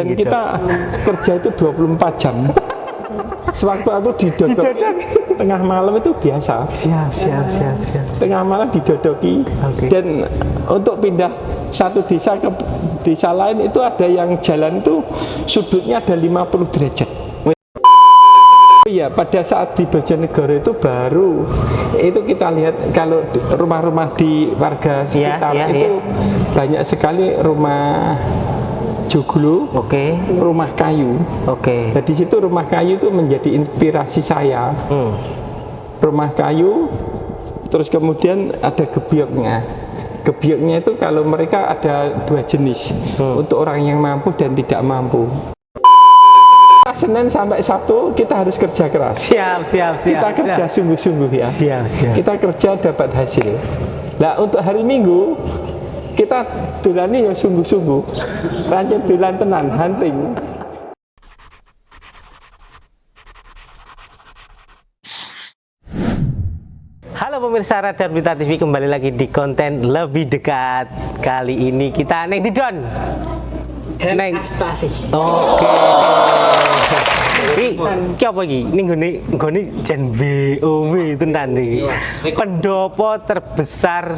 Dan kita kerja itu 24 jam. Sewaktu aku didodok tengah malam itu biasa. Siap. Tengah malam didodoki. Dan untuk pindah satu desa ke desa lain itu ada yang jalan itu sudutnya ada 50 derajat. Iya, pada saat di Bojonegoro itu baru itu kita lihat kalau rumah-rumah di warga sekitar itu banyak sekali rumah joglo, rumah kayu. Jadi di situ rumah kayu itu menjadi inspirasi saya. Rumah kayu, terus kemudian ada gebyoknya. Gebyoknya itu kalau mereka ada dua jenis, untuk orang yang mampu dan tidak mampu. Senin sampai Sabtu kita harus kerja keras. Siap. Kita kerja sungguh-sungguh ya. Siap. Kita kerja dapat hasil. Nah untuk hari Minggu kita dolani ya sungguh-sungguh. Pancen dolan tenan, hunting. Halo pemirsa Radar Berita TV, kembali lagi di konten lebih dekat. Kali ini kita neng di Don. Neng Astasi. Oke. Iki apa iki? Ning nggone jan BOW tenan iki. Pendopo terbesar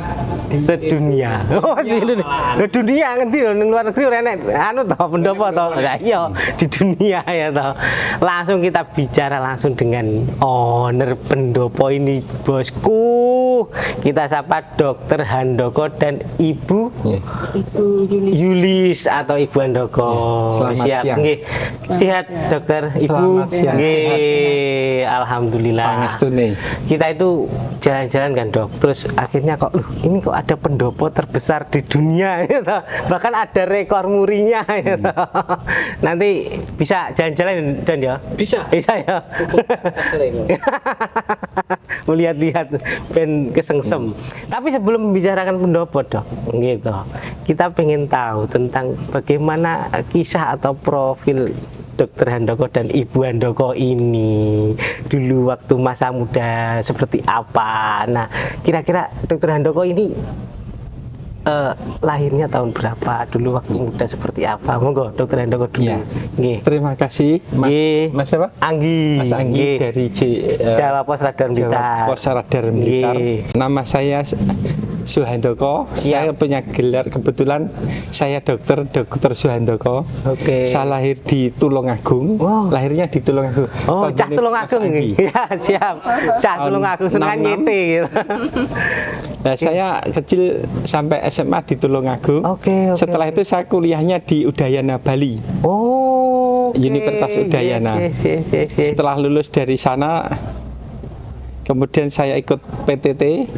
di sedunia. Oh, di dunia ngendi lho, ning luar negeri ora enek anu to pendopo to. Lah iya, di dunia ya to. Langsung kita bicara langsung dengan owner pendopo ini, bosku. Kita sapa Dokter Handoko dan Ibu Yulis atau Ibu Handoko. Siap. Nggih. Sehat Dokter Ibu. Nggih. Alhamdulillah. Pangestune. Kita itu jalan-jalan kan Dok. Terus akhirnya kok ini kok ada pendopo terbesar di dunia ya toh. Bahkan ada rekor murinya ya toh. Nanti bisa jalan-jalan Don ya? Bisa ya. Melihat-lihat pen kesengsem. Tapi sebelum membicarakan pendopo Dok, gitu. Kita pengen tahu tentang bagaimana kisah atau profil Dokter Handoko dan Ibu Handoko ini dulu waktu masa muda seperti apa. Nah, kira-kira Dokter Handoko ini lahirnya tahun berapa, dulu waktu muda seperti apa? Monggo Dokter Handoko dulu. Ya. Terima kasih Mas apa? Anggi. Mas Anggi dari Jawa Pos Radar Blitar. Pos Radar Blitar. Nama saya Suhandoko. Saya punya gelar, kebetulan saya Dokter Suhandoko. Saya lahir di Tulungagung. Lahirnya di Tulungagung. Oh, Cah Tulungagung ini. Ya, siap. Cah Tulungagung senang nyete gitu. Nah, saya kecil sampai SMA di Tulungagung. Setelah itu saya kuliahnya di Udayana Bali. Universitas Udayana. Setelah lulus dari sana, kemudian saya ikut PTT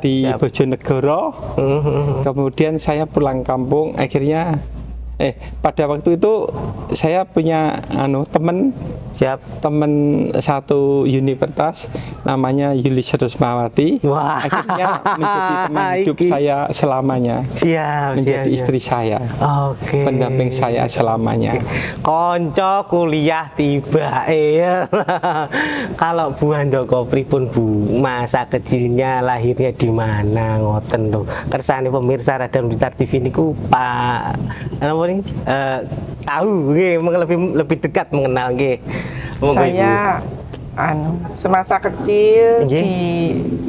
di Bojonegoro. Kemudian saya pulang kampung. Akhirnya pada waktu itu saya punya teman satu universitas namanya Yulis Rusmawati. Akhirnya menjadi teman hidup saya selamanya. Menjadi istri saya. Pendamping saya selamanya. Konco kuliah tiba Kalau Bu Handoko pripun Bu, masa kecilnya lahirnya di mana ngoten lho. Kersane pemirsa Radar Blitar TV niku Pak tahu nggih, lebih dekat mengenal nggih. Saya semasa kecil di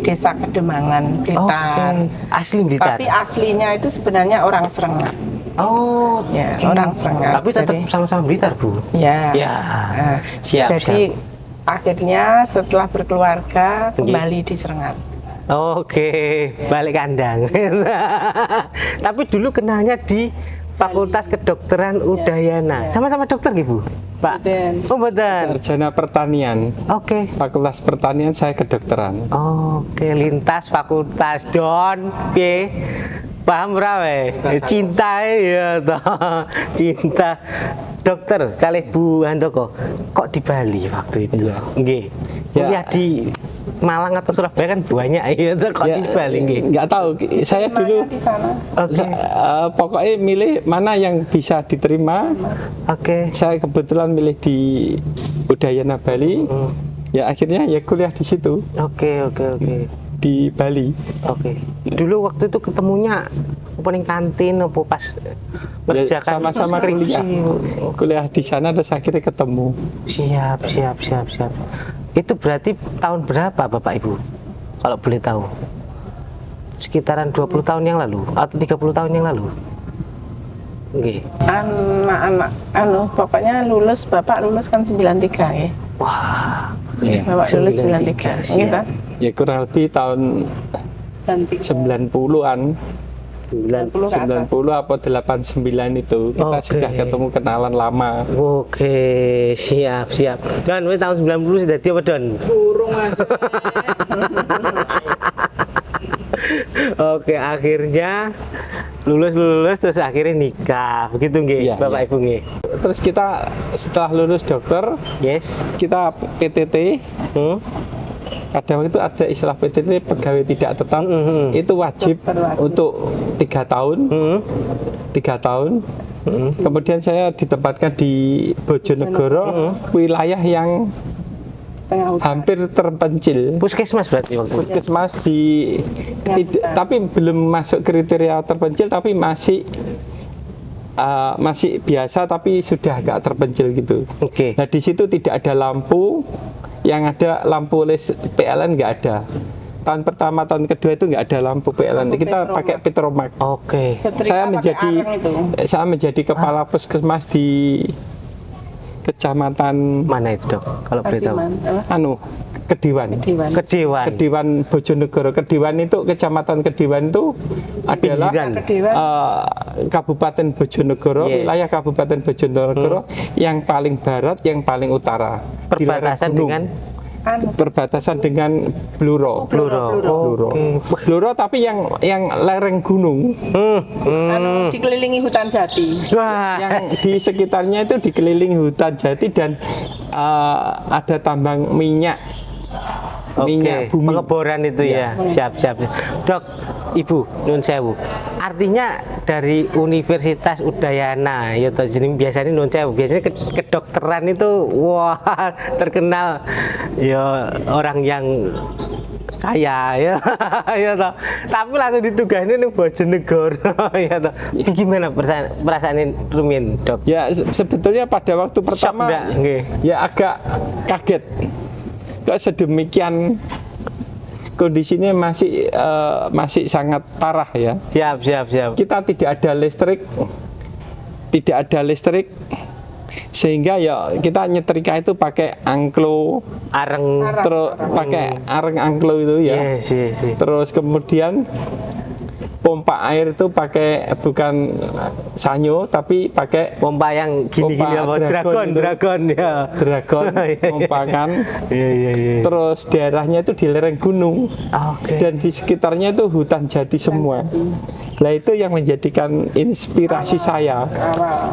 Desa Kedemangan, Blitar. Asli Blitar. Tapi aslinya itu sebenarnya orang Srengat. Orang Srengat. Tapi tetap sama-sama Blitar, Bu. Ya. Jadi akhirnya setelah berkeluarga kembali di Srengat. Balik kandang. Tapi dulu kenalnya di Fakultas Kedokteran Udayana. Sama-sama dokter gitu, Pak? Betul. Sarjana Pertanian. Fakultas Pertanian, saya kedokteran. Lintas fakultas Don. Paham berapa? Cinta ya toh. Cinta. Dokter kali Bu Handoko kok di Bali waktu itu? Nggih. Kuliah di Malang atau Surabaya kan banyak kok di Bali nggih. Enggak tahu. Saya dulu di sana. Pokoknya milih mana yang bisa diterima. Saya kebetulan milih di Udayana Bali. Ya akhirnya ya kuliah di situ. Di Bali. Dulu waktu itu ketemunya Apa ning kantin apa pas Ya, ngerjakan sama-sama skripsi? kuliah di sana terus akhirnya ketemu. Siap. Itu berarti tahun berapa Bapak Ibu? Kalau boleh tahu. Sekitaran 20 tahun yang lalu atau 30 tahun yang lalu? Oke. Anak-anak bapaknya Bapak lulus kan 93 ya. Wah, Ya, Bapak lulus 93. Gitu. ya kurang lebih tahun 90-an. 90 ke atas. 90 apa 89 itu kita Oke. sudah ketemu kenalan lama. Oke, siap. Dan wis tahun 90 sudah dia apa Don? Burung Mas. Oke, akhirnya lulus terus akhirnya nikah. Begitu nggih, Iya, Bapak iya. Ibu nggih. Terus kita setelah lulus dokter, Yes. kita PTT. Hmm? Kadang itu ada istilah PTT, pegawai tidak tetap. Itu wajib Dokter wajib. untuk 3 tahun. Hmm? 3 tahun. Kemudian saya ditempatkan di Bojonegoro, wilayah yang Tengah hutan. hampir terpencil. Puskesmas berarti waktu itu. Puskesmas di tapi belum masuk kriteria terpencil, tapi masih biasa, tapi sudah agak terpencil gitu. Oke. Nah di situ tidak ada lampu, yang ada lampu PLN nggak ada. Tahun pertama, tahun kedua itu nggak ada lampu PLN. Lampu Kita Petromak. pakai Petromak. Oke. Setrika pakai arang itu. Saya menjadi kepala puskesmas di kecamatan Mana itu, Dok? Kalau boleh tahu. Kasiman. Apa? Kediwan. Diwan. Kediwan. Kediwan Bojonegoro. Kediwan itu kecamatan Kediwan itu adalah Pinggiran. Kediwan. Kabupaten Bojonegoro, Yes. wilayah Kabupaten Bojonegoro yang paling barat, yang paling utara. Di lereng Perbatasan gunung. dengan Perbatasan dengan Bluro. Bluro. Oke. Bluro tapi yang lereng gunung, Dikelilingi hutan jati. Wah. yang di sekitarnya itu dikelilingi hutan jati dan ada tambang minyak. Minyak bumi. Pengeboran itu ya. Siap. Dok, Ibu nyun sewu. Artinya dari Universitas Udayana ya toh jeneng biasanya nyun sewu. Biasanya kedokteran itu wah terkenal ya orang yang kaya ya ya toh. Tapi langsung ditugasnya ning Bojonegoro ya toh. Gimana perasaan Rumin, Dok? Ya sebetulnya pada waktu pertama nggak? Nggih. ya agak kaget. Kok sedemikian kondisinya masih sangat parah ya. Siap. Kita tidak ada listrik sehingga ya kita nyetrika itu pakai angklo, Areng. terus pakai areng angklo itu ya. Yes. Terus kemudian pompa air itu pakai bukan sanyo tapi pakai Pompa yang gini-gini Pompa apa? dragon itu. Dragon ya. dragon pompakan. Iya. Terus daerahnya itu di lereng gunung Oke. dan di sekitarnya itu hutan jati semua. Nah itu yang menjadikan inspirasi saya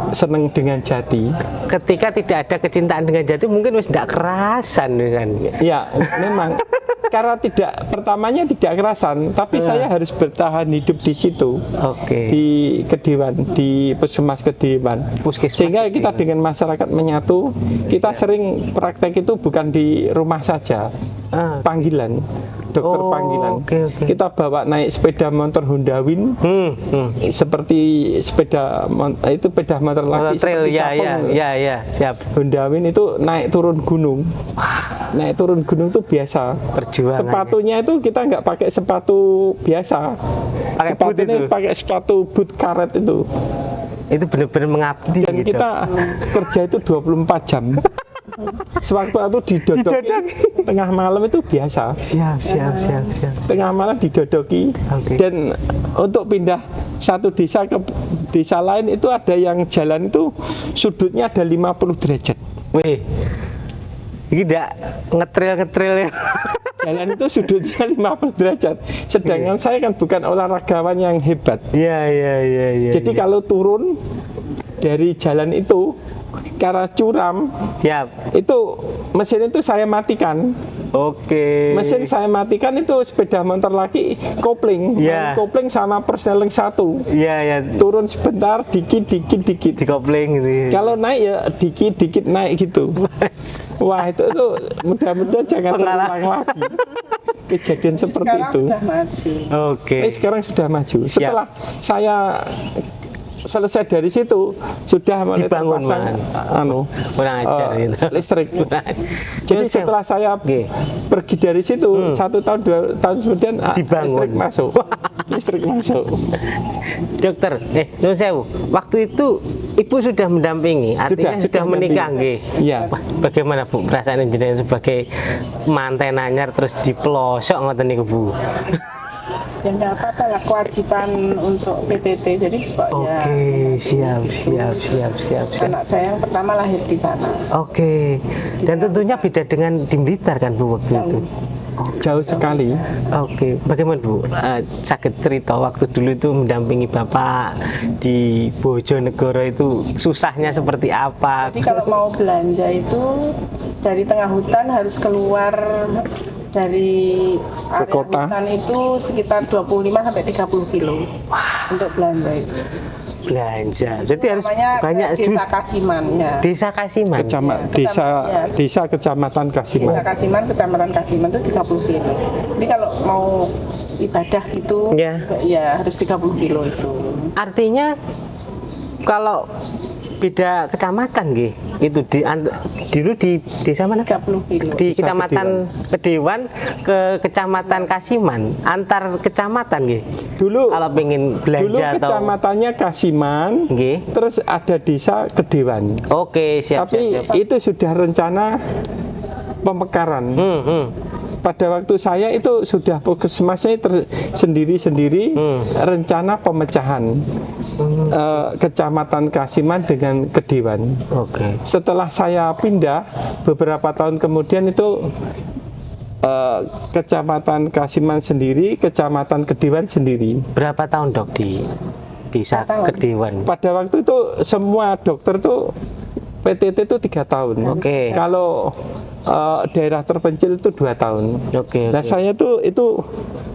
seneng dengan jati. Ketika tidak ada kecintaan dengan jati mungkin wis tidak kerasan misalnya. Ya memang karena pertamanya tidak kerasan, tapi saya harus bertahan hidup di situ. Oke. Di Kediwan, di Puskesmas Kediwan. Puskesmas Sehingga Kediwan. kita dengan masyarakat menyatu, kita sering praktek itu bukan di rumah saja, panggilan, dokter Oh, panggilan. oke. Kita bawa naik sepeda motor Honda Win, seperti sepeda motor lagi Trail seperti ya, capung. siap. Honda Win itu naik turun gunung. Naik turun gunung itu biasa. Perjuangan. Sepatunya itu kita nggak pakai sepatu biasa. Pakai boot Sepatunya itu? pakai sepatu boot karet itu. Itu benar-benar mengabdi Dan gitu. kita kerja itu 24 jam. Sewaktu-waktu didodoki tengah malam itu biasa. Siap. Tengah malam didodoki. Oke. Dan untuk pindah satu desa ke desa lain itu ada yang jalan itu sudutnya ada 50 derajat. Wih. Ini tidak ngetril ya. Jalan itu sudutnya 50 derajat. Sedangkan saya kan bukan olahragawan yang hebat. Iya. Jadi kalau turun dari jalan itu karena curam, Siap. itu mesin itu saya matikan. Oke. Mesin saya matikan itu sepeda motor lagi kopling. Iya. Kopling sama persneling satu. Iya. Turun sebentar, dikit. Di kopling gitu. Kalau naik ya dikit naik gitu. Wah itu mudah-mudahan jangan terulang lagi kejadian seperti Sekarang itu. sudah maju. Oke. Sekarang sudah maju. Setelah saya selesai dari situ sudah mulai Dibangun, terpasang Kurang ajar itu. listrik. Jadi Nyun setelah saya Oke. pergi dari situ 1 tahun 2 tahun kemudian Dibangun. listrik masuk. Listrik masuk. Dokter, Nyun Sewu, waktu itu Ibu sudah mendampingi, artinya sudah menikah, nggih. Iya. Wah, bagaimana Bu perasaan jenengan sebagai manten anyar terus dipelosok ngoten niku Bu? Ya nggak apa-apa lah, kewajiban untuk PTT. Jadi kok ya. Oke, siap. Anak saya yang pertama lahir di sana. Oke. Dan tentunya beda dengan di Blitar kan Bu waktu itu. Jauh sekali. Oke, bagaimana Bu? Sakit cerita waktu dulu itu mendampingi Bapak di Bojonegoro itu susahnya seperti apa? Jadi kalau mau belanja itu dari tengah hutan harus keluar dari area kota. hutan itu sekitar 25 sampai 30 kilo untuk belanja itu. Belanja. Jadi harus Namanya banyak Desa Kasiman ya. Desa Kasiman. Desa Kecamatan Kasiman. Desa Kasiman, Kecamatan Kasiman itu 30 kilo. Jadi kalau mau ibadah itu ya harus 30 kilo itu. Artinya kalau beda kecamatan nggih, itu dulu di desa mana? 30 kilo. Di Desa Kecamatan Kedewan ke Kecamatan Kasiman, antar kecamatan nggih. Dulu Kalau pengen belanja atau kecamatannya Kasiman, nggih. terus ada desa Kedewan. Oke, siap. Tapi itu sudah rencana pemekaran. Pada waktu saya itu sudah puskesmasnya sendiri-sendiri rencana pemecahan Kecamatan Kasiman dengan Kedewan. Oke. Setelah saya pindah beberapa tahun kemudian itu Kecamatan Kasiman sendiri, Kecamatan Kedewan sendiri. Berapa tahun Dok di desa Kedewan? Pada waktu itu semua dokter tuh PTT itu 3 tahun. Oke. Kalau daerah terpencil itu 2 tahun. Oke. Nah saya tuh itu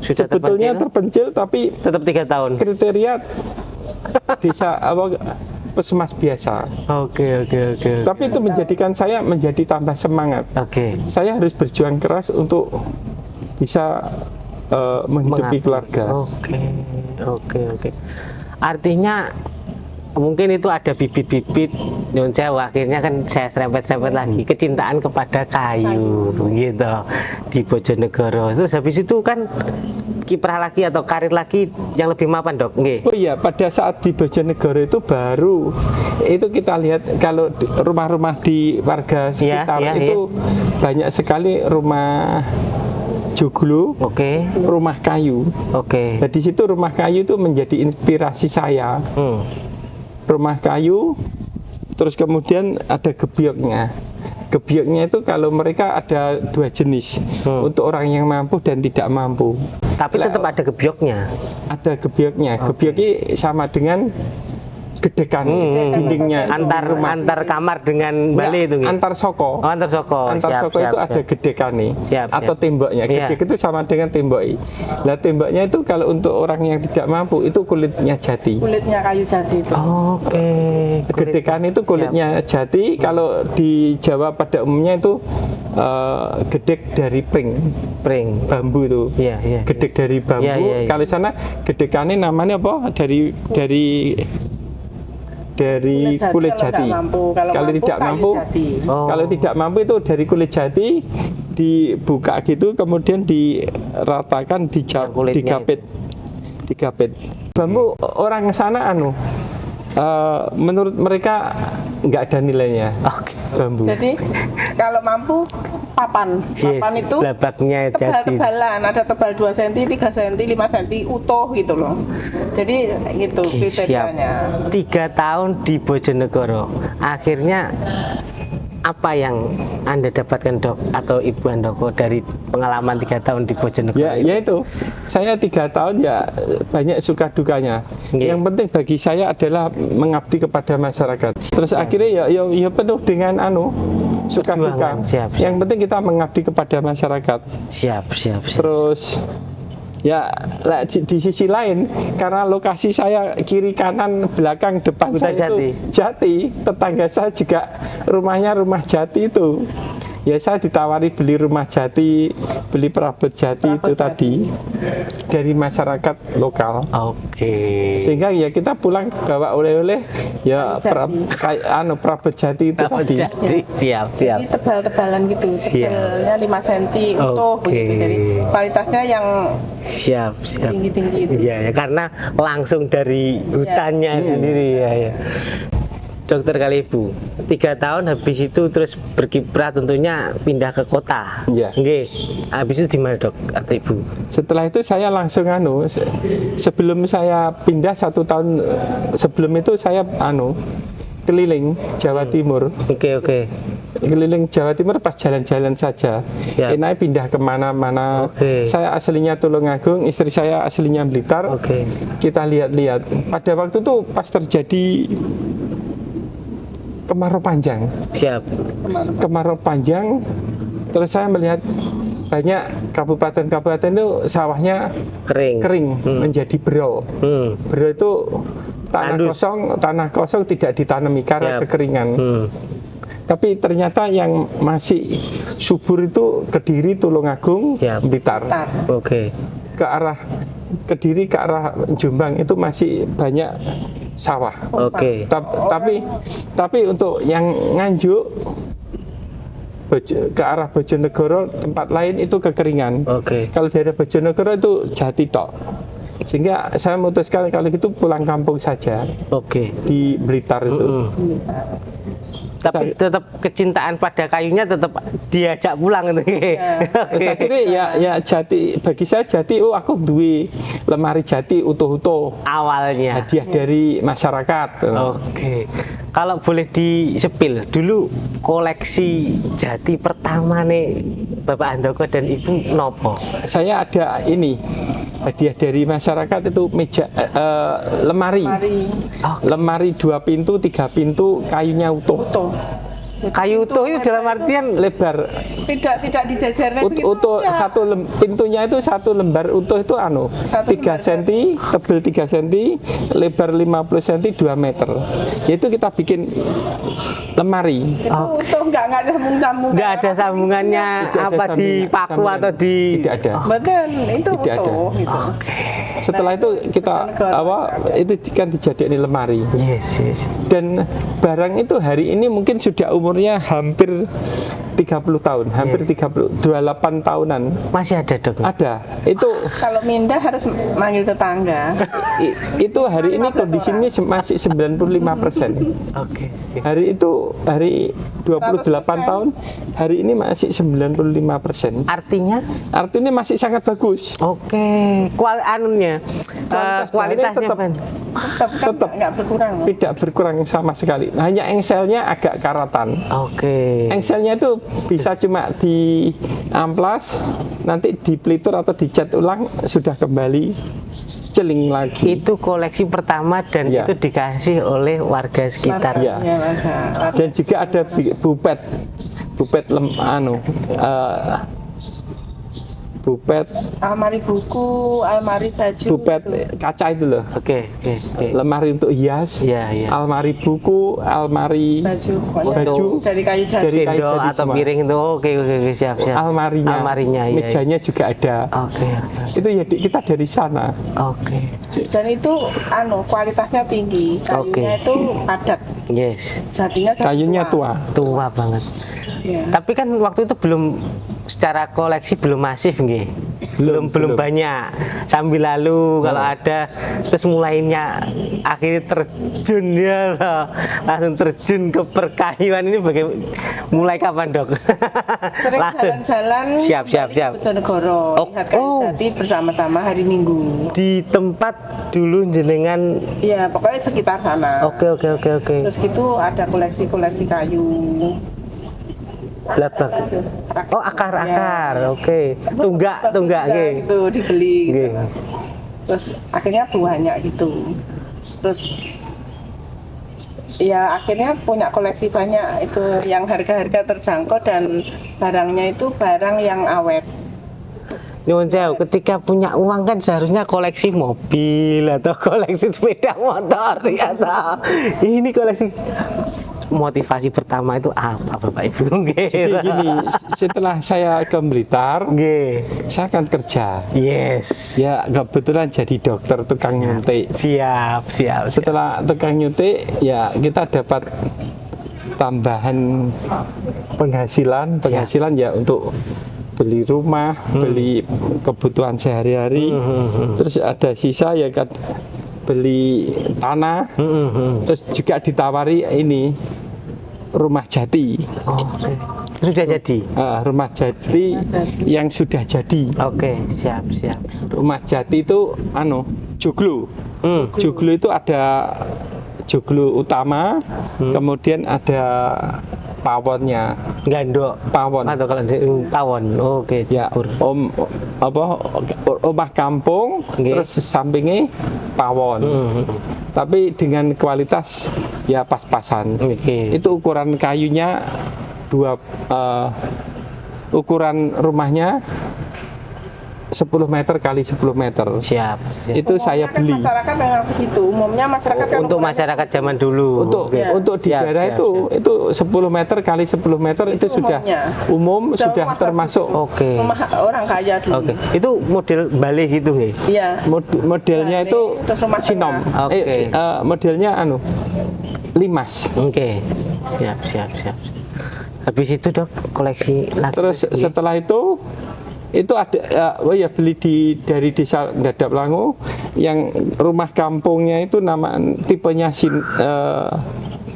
Sudah sebetulnya terpencil tapi tetap 3 tahun. kriteria desa puskesmas biasa. Oke. Tapi itu menjadikan saya menjadi tambah semangat. Oke. Saya harus berjuang keras untuk bisa menghidupi keluarga. Oke. Artinya mungkin itu ada bibit-bibit Nyun Sewu, akhirnya kan saya serempet-serempet lagi kecintaan kepada kayu gitu di Bojonegoro. Terus habis itu kan kiprah lagi atau karir lagi yang lebih mapan Dok, nggih. Oh iya, pada saat di Bojonegoro itu baru itu kita lihat kalau rumah-rumah di warga sekitar itu banyak sekali rumah joglo, rumah kayu. Nah, di situ rumah kayu itu menjadi inspirasi saya. Rumah kayu, terus kemudian ada gebyoknya. Gebyoknya itu kalau mereka ada 2 jenis, untuk orang yang mampu dan tidak mampu. Tapi tetap ada gebyoknya. Ada gebyoknya. Gebyoknya sama dengan gedekan dindingnya antar kamar dengan bale itu nggih. Antar soko. Oh, antar soko. Antar soko itu ada gedekan nih atau temboknya. Gedek itu sama dengan tembok. Nah, temboknya itu kalau untuk orang yang tidak mampu itu kulitnya jati. Kulitnya kayu jati itu. Oke. Gedekan itu kulitnya jati. Kalau di Jawa pada umumnya itu gedek dari pring bambu itu. Gedek dari bambu. Kalau sana gedekannya namanya apa? Dari kulit jati. Kalau tidak mampu, kalau tidak mampu itu dari kulit jati dibuka gitu, kemudian diratakan, digapit. Bambu orang sana menurut mereka nggak ada nilainya. Bambu. Jadi kalau mampu papan itu tebal-tebalan, ada tebal 2 cm, 3 cm, 5 cm utuh gitu loh. Jadi gitu kriterianya. 3 tahun di Bojonegoro. Akhirnya apa yang Anda dapatkan Dok atau Ibu Handoko dari pengalaman 3 tahun di Bojonegoro? Ya itu, saya 3 tahun ya banyak suka dukanya. Yang penting bagi saya adalah mengabdi kepada masyarakat. Terus akhirnya ya penuh dengan suka duka. Yang penting kita mengabdi kepada masyarakat. Siap. Terus ya di sisi lain karena lokasi saya kiri kanan belakang depan saya itu jati, tetangga saya juga rumahnya rumah jati itu Ya saya ditawari beli rumah jati, beli perabot jati itu tadi dari masyarakat lokal. Oke. Sehingga ya kita pulang bawa oleh-oleh ya perabot jati itu Perabot tadi. jati. Siap. Jadi tebal-tebalan gitu, Siap. tebalnya 5 cm utuh Oke. begitu. Jadi kualitasnya yang Siap. tinggi-tinggi itu. Iya ya, karena langsung dari hutannya sendiri ya. Dokter Kalibu, 3 tahun habis itu terus berkiprah tentunya pindah ke kota. Iya. Nggih. Habis itu di mana, Dok? Atau Ibu? Setelah itu saya langsung sebelum saya pindah 1 tahun sebelum itu saya keliling Jawa Timur. Oke. Keliling Jawa Timur pas jalan-jalan saja. Siap. Enaknya pindah kemana-mana. Oke. Saya aslinya Tulungagung, istri saya aslinya Blitar. Oke. Kita lihat-lihat. Pada waktu itu pas terjadi kemarau panjang. Siap. Kemarau panjang, terus saya melihat banyak kabupaten-kabupaten itu sawahnya Kering. menjadi bero. Bero itu Tandus. tanah kosong tidak ditanami karena Siap. kekeringan. Tapi ternyata yang masih subur itu Kediri, Tulungagung, Siap. Blitar. Oke. Ke arah Kediri, ke arah Jombang itu masih banyak sawah. Oke. Tapi untuk yang Nganjuk ke arah Bojonegoro tempat lain itu kekeringan. Oke. Kalau daerah Bojonegoro itu jati tok. Sehingga saya memutuskan kalau gitu pulang kampung saja Oke. di Blitar itu. Tapi tetap kecintaan pada kayunya tetap diajak pulang gitu. Saya kira ya jati, bagi saya jati, aku duwe lemari jati utuh-utuh Awalnya. hadiah dari masyarakat. Oke. Kalau boleh disepil dulu koleksi jati pertama nih Bapak Handoko dan Ibu nopo? Saya ada ini hadiah dari masyarakat itu meja lemari. Lemari 2 pintu, 3 pintu, kayunya utuh. Jadi Kayu utuh itu dalam artian Lebar tidak dijajarkan begitu, utuh ya. pintunya itu 1 lembar utuh itu 1 3 lembar cm, tebal 3 cm, lebar 50 cm, 2 meter. Yaitu kita bikin lemari. Itu utuh nggak sambung-sambung. nggak ada sambungannya Tidak ada apa di paku sambungan. atau di Tidak ada. Betul, itu Tidak ada. utuh gitu. Setelah itu kita itu kan dijadikan lemari. Yes. Dan barang itu hari ini mungkin sudah umurnya hampir 30 tahun, hampir 28 tahunan. Masih ada, Dok? Ada. Itu Kalau mindah harus manggil tetangga. itu hari ini kondisinya masih 95%. Oke. Hari 28 tahun, hari ini masih 95%. Artinya? Artinya masih sangat bagus. Oke. Kualitasnya tetap- Pan? Tetap nggak berkurang. Tidak berkurang sama sekali. Hanya engselnya agak karatan. Oke. Engselnya itu bisa cuma di amplas, nanti dipelitur atau dicat ulang sudah kembali celing lagi. Itu koleksi pertama dan Ya. itu dikasih oleh warga sekitar. Ya. Iya, warga. Dan juga ada bupet bupet Almari buku, almari baju. bupet kaca itu loh. Oke. Lemari untuk hias, Iya. almari buku, almari Baju, pokoknya Baju. dari kayu jati. Dari kayu Sendok jadi atau semua. piring itu oke, siap. almarinya, iya. mejanya juga ada. Oke. Itu ya kita dari sana. Oke. Dan itu kualitasnya tinggi. Kayunya Oke. itu padat. Yes. Jatinya jati Kayunya tua. Tua banget. Iya. Tapi kan waktu itu belum secara koleksi belum masif nggih. Belum banyak. Sambil lalu kalau ada terus mulainya akhirnya terjun ya loh. Langsung terjun ke perkayuan ini mulai kapan, Dok? Sering Langsung. jalan-jalan Siap. dari Bojonegoro, lihat kayu jati bersama-sama hari Minggu. Di tempat dulu jenengan. Iya, pokoknya sekitar sana. Oke. Terus gitu ada koleksi-koleksi kayu. Belakang. Oh, akar-akar. Ya. Oke. Tunggak nggih. Gitu dibeli. Nggih. Gitu. Terus akhirnya banyak gitu. Terus ya akhirnya punya koleksi banyak itu yang harga-harga terjangkau dan barangnya itu barang yang awet. Nyuwun sewu, ketika punya uang kan seharusnya koleksi mobil atau koleksi sepeda motor atau ini koleksi motivasi pertama itu apa Bapak Ibu? Jadi gini, setelah saya ke Blitar, Nggih. saya akan kerja. Yes. Ya kebetulan jadi dokter tukang nyuntik. Siap. Setelah tukang nyuntik, ya kita dapat tambahan penghasilan ya untuk beli rumah, beli kebutuhan sehari-hari. Terus ada sisa ya kan beli tanah. Terus juga ditawari ini rumah jati. Oke. Sudah jadi. Rumah jati yang sudah jadi. Oke, siap. Rumah jati itu joglo. Joglo itu ada joglo utama, kemudian ada pawonnya. Gandok. Pawon. Atau kalau pawon. Oke. Ya, omah kampung, Nggih. terus sampingnya pawon. Tapi dengan kualitas ya pas-pasan. Oke. Itu ukuran kayunya ukuran rumahnya 10 meter kali 10 meter. Siap. Itu saya Kan beli. masyarakat memang segitu. Umumnya masyarakat kan Untuk masyarakat zaman dulu. Untuk di Siap, daerah siap, itu 10 meter kali 10 meter itu sudah umumnya. sudah rumah termasuk Oke. rumah orang kaya dulu. Oke. Itu model Bali gitu ya. Iya. modelnya Nah, itu terus rumah sinom. tengah. Oke. Modelnya limas. Oke. Siap. Habis itu Dok, koleksi lagi. Terus setelah itu ada beli dari desa Dadap Langu yang rumah kampungnya itu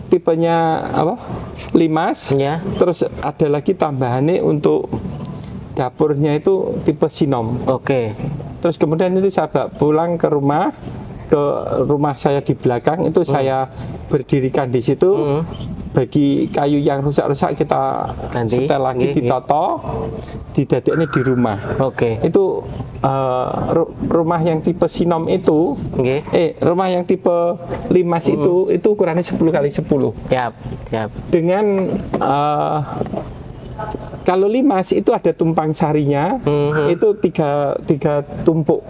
tipenya apa? Limas. Ya. Terus ada lagi tambahannya untuk dapurnya itu tipe sinom. Oke. Terus kemudian itu saya bawa pulang ke rumah saya di belakang itu saya berdirikan di situ. Bagi kayu yang rusak-rusak kita Ganti. setel lagi, Nggih, ditoto, didadeknya di rumah. Oke. Itu rumah yang tipe sinom itu, Nggih. rumah yang tipe limas itu ukurannya 10 kali 10. Siap. Dengan kalau limas itu ada tumpang sarinya, itu tiga tumpuk.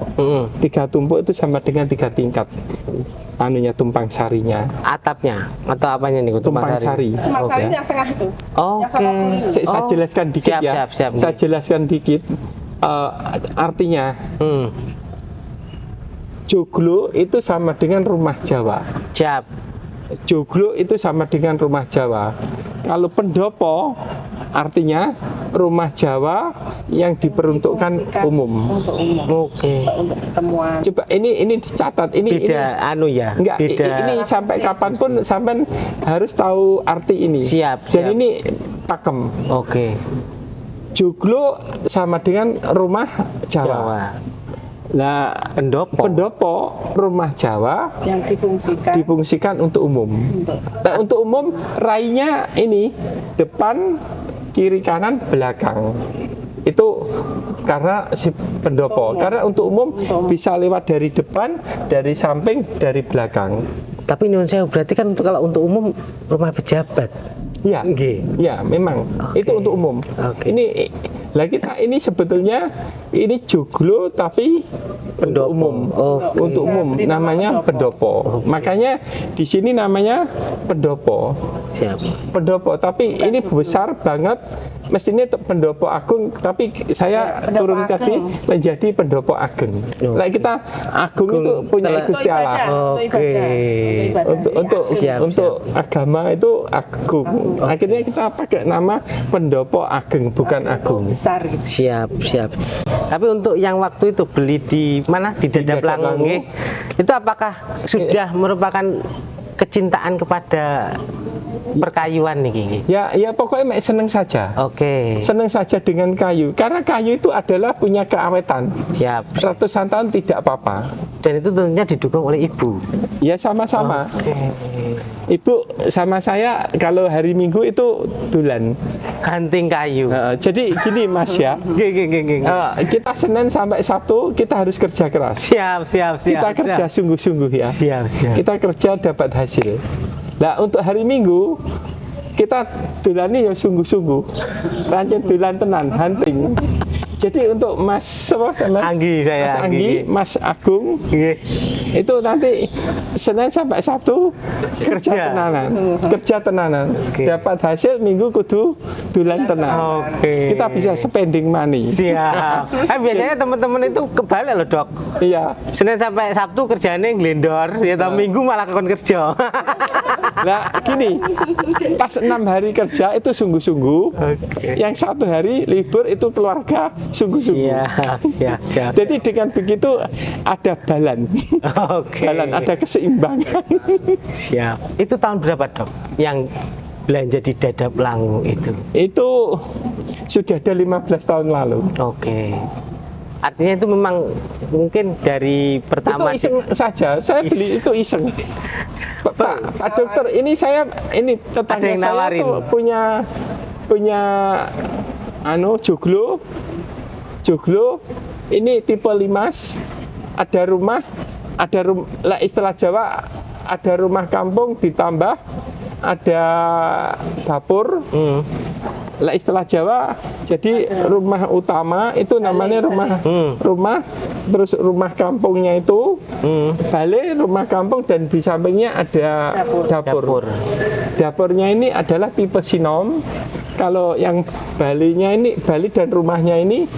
Tiga tumpuk itu sama dengan 3 tingkat. Tumpang sarinya. Atapnya atau apanya nih Tumpang sari. Tumpang sari yang tengah itu. Oke. Yang sama kuning. Saya jelaskan dikit ya. Siap. Saya jelaskan dikit. Artinya joglo itu sama dengan rumah Jawa. Siap. Joglo itu sama dengan rumah Jawa. Kalau pendopo artinya rumah Jawa yang diperuntukkan Difungsikan umum. Untuk umum. Oke. Untuk pertemuan. Coba ini dicatat. Ini Beda enggak, beda. ini sampai kapanpun sampai harus tahu arti ini. Siap. Dan ini pakem. Oke. Joglo sama dengan rumah Jawa. Nah, pendopo rumah Jawa yang difungsikan untuk umum. Nah, untuk umum rainya ini depan, kiri, kanan, belakang. Itu karena si pendopo. Karena untuk umum bisa lewat dari depan, dari samping, dari belakang. Tapi nyuwun sewu, berarti kan kalau untuk umum rumah pejabat. Ya, Nggih. ya memang itu untuk umum. Oke. Ini sebetulnya ini joglo tapi untuk umum. Oke. Untuk umum namanya pendopo. Makanya di sini namanya pendopo. Siap. Pendopo, tapi ini besar banget. Mestinya pendopo agung, tapi saya turun tadi menjadi pendopo ageng. Nah, kita agung itu punya Gusti Allah. Oke. Untuk agama itu agung. Akhirnya kita pakai nama pendopo ageng, bukan agung. besar gitu. Siap. Tapi untuk yang waktu itu beli di mana? Di Dadap Langu, nggih. Itu apakah sudah merupakan kecintaan kepada perkayuan nih? Ya pokoknya seneng saja. Oke. Seneng saja dengan kayu. Karena kayu itu adalah punya keawetan. Siap. Ratusan tahun tidak apa-apa. Dan itu tentunya didukung oleh ibu. Ya sama-sama. Oke. Ibu sama saya kalau hari Minggu itu dulan. Hunting kayu. Jadi gini Mas ya. Geng. Kita Senin sampai Sabtu kita harus kerja keras. Siap. Kita kerja sungguh-sungguh ya. Siap. Kita kerja dapat hasil. Nah untuk hari Minggu kita dolani ya sungguh-sungguh. Rancen dolan tenan, hunting. Jadi untuk Mas Anggi saya. Mas Anggi, Mas Agung Nggih. itu nanti Senin sampai Sabtu Kerja. kerja tenanan. Oke. Dapat hasil Minggu kudu dulan tenan. Oke. Kita bisa spending money. Siap. Biasanya teman-teman itu kebalik loh dok. Iya. Senin sampai Sabtu kerjanya ngelendor, ya tahu Minggu malah kon kerja. Nah gini, pas 6 hari kerja itu sungguh-sungguh, Oke. yang 1 hari libur itu keluarga sungguh-sungguh. Siap. Jadi dengan begitu ada balan, Oke. balan ada keseimbangan. Siap. Itu tahun berapa dok? Yang belanja di Dadap Langu itu? Itu sudah ada 15 tahun lalu. Oke. Artinya itu memang mungkin dari pertama Itu iseng saja, saya beli itu iseng. Pak dokter, ini tetangga Ada yang saya nawarin. tuh punya joglo, ini tipe limas, ada rumah, lah istilah Jawa, ada rumah kampung ditambah ada dapur. Lah istilah Jawa, jadi rumah utama itu namanya rumah, terus rumah kampungnya itu balai, rumah kampung, dan di sampingnya ada dapur. Dapurnya ini adalah tipe sinom. Kalau yang balinya ini, bali dan rumahnya ini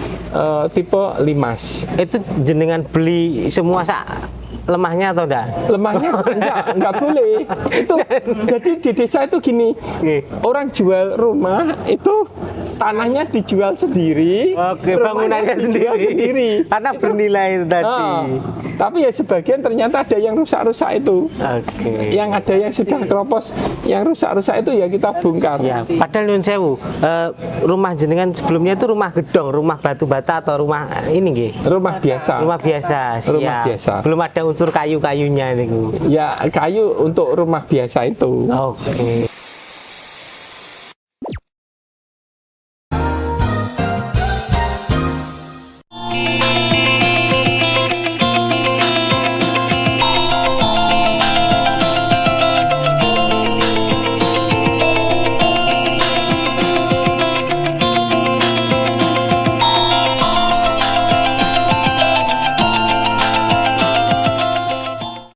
tipe limas. itu jenengan beli semua lemahnya atau enggak? Lemahnya enggak boleh. Itu jadi di desa itu gini. Orang jual rumah itu tanahnya dijual sendiri. Oke, bangunannya rumahnya dijual sendiri. Karena bernilai itu tadi. Tapi ya sebagian ternyata ada yang rusak-rusak itu. Oke. Yang ada yang sudah keropos, yang rusak-rusak itu ya kita bongkar. Siap. Padahal nyun sewu, rumah jenengan sebelumnya itu rumah gedong, rumah batu bata atau rumah ini nggih? Rumah biasa. Rumah biasa. Siap. Rumah biasa. Belum ada unsur kayu-kayunya niku. Ya kayu untuk rumah biasa itu. Oke.